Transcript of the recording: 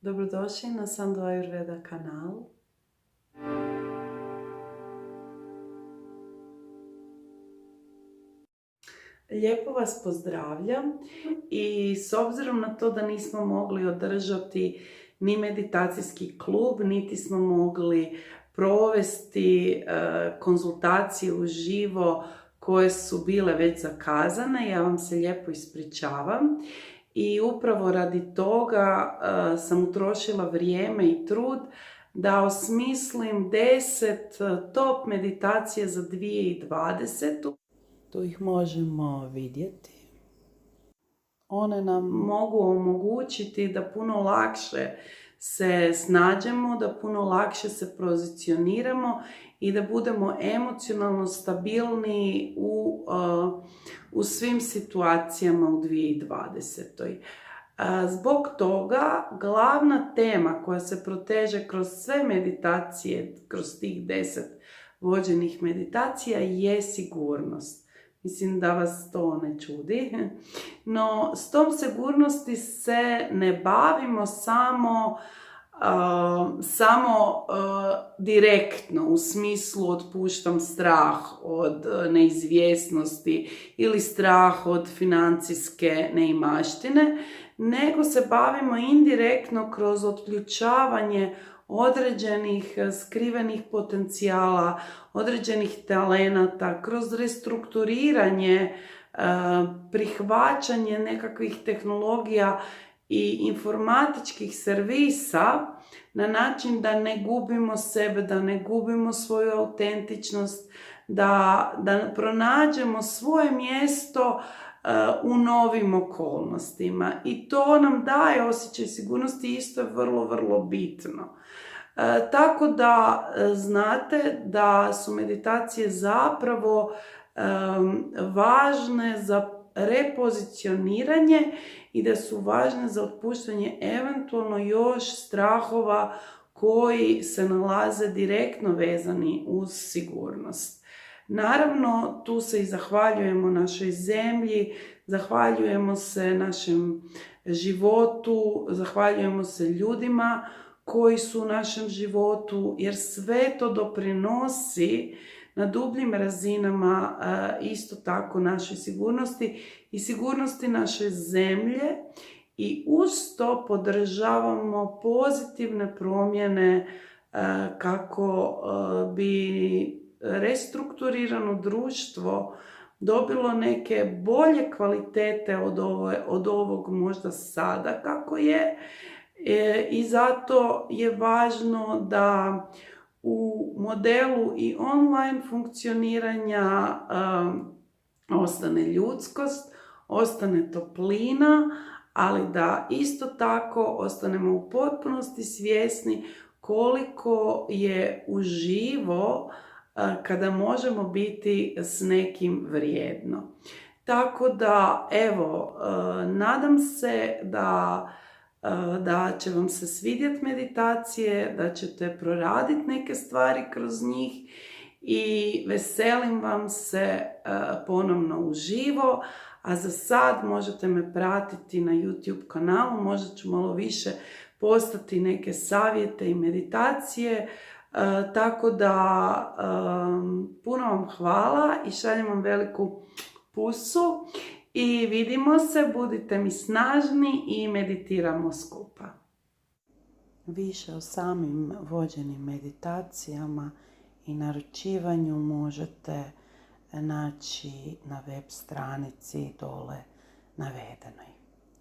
Dobrodošli na Sandhu Ayurveda kanal. Lijepo vas pozdravljam i s obzirom na to da nismo mogli održati ni meditacijski klub, niti smo mogli provesti konzultacije uživo koje su bile već zakazane, ja vam se lijepo ispričavam. I upravo radi toga sam utrošila vrijeme i trud da osmislim 10 top meditacije za 2020. Tu ih možemo vidjeti. One nam mogu omogućiti da puno lakše se snađemo, da puno lakše se pozicioniramo i da budemo emocionalno stabilni u svim situacijama u 2020. Zbog toga glavna tema koja se proteže kroz sve meditacije, kroz tih 10 vođenih meditacija je sigurnost. Mislim da vas to ne čudi. No, s tom sigurnosti se ne bavimo samo direktno, u smislu otpuštam strah od neizvjesnosti ili strah od financijske neimaštine, nego se bavimo indirektno kroz otključavanje određenih skrivenih potencijala, određenih talenata, kroz restrukturiranje, prihvaćanje nekakvih tehnologija i informatičkih servisa na način da ne gubimo sebe, da ne gubimo svoju autentičnost, da pronađemo svoje mjesto u novim okolnostima. I to nam daje osjećaj sigurnosti, isto je vrlo, vrlo bitno. Tako da znate da su meditacije zapravo važne za repozicioniranje i da su važne za otpuštanje eventualno još strahova koji se nalaze direktno vezani uz sigurnost. Naravno, tu se i zahvaljujemo našoj zemlji, zahvaljujemo se našem životu, zahvaljujemo se ljudima koji su u našem životu, jer sve to doprinosi na dubljim razinama isto tako našoj sigurnosti i sigurnosti naše zemlje, i uz to podržavamo pozitivne promjene kako bi restrukturirano društvo dobilo neke bolje kvalitete od ovog možda sada kako je. I zato je važno da u modelu i online funkcioniranja ostane ljudskost, ostane toplina, ali da isto tako ostanemo u potpunosti svjesni koliko je uživo kada možemo biti s nekim vrijedno. Tako da, evo, nadam se da će vam se svidjeti meditacije, da ćete proraditi neke stvari kroz njih i veselim vam se ponovno uživo. A za sad možete me pratiti na YouTube kanalu, možda ću malo više postati neke savjete i meditacije. Tako da puno vam hvala i šaljem vam veliku pusu. I vidimo se, budite mi snažni i meditiramo skupa. Više o samim vođenim meditacijama i naručivanju možete naći na web stranici dole navedenoj.